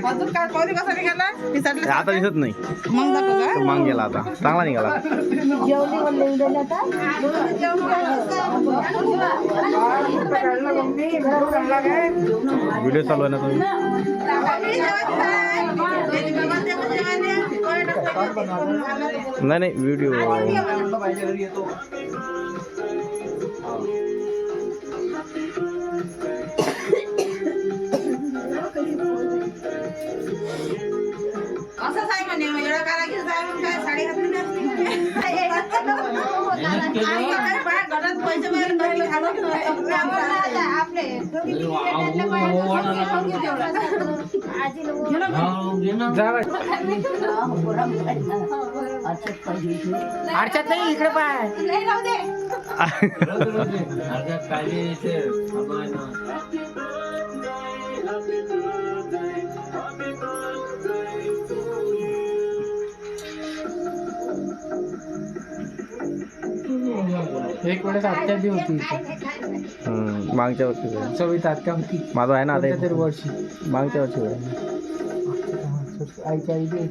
अजून काय पावरी कसा निघाला पिसाटला आता दिसत नाही मग दाखव का मांग गेला आता चांगला निघाला व्हिडिओ चालू आहे ना तुम्ही नाही व्हिडिओ असंच आहे म्हणे एवढा कारागीर जाय म्हणून काय साडी घातली नसती घरात पैसे वगैरे घरी घालून अर्च्यात नाही इकडे पाय एक वेळेस आत्या बी होती मागच्या वर्षी चवीत आत्या होती माझा आहे ना आता तरी वर्षी मागच्या वर्षी आईच्या आई बी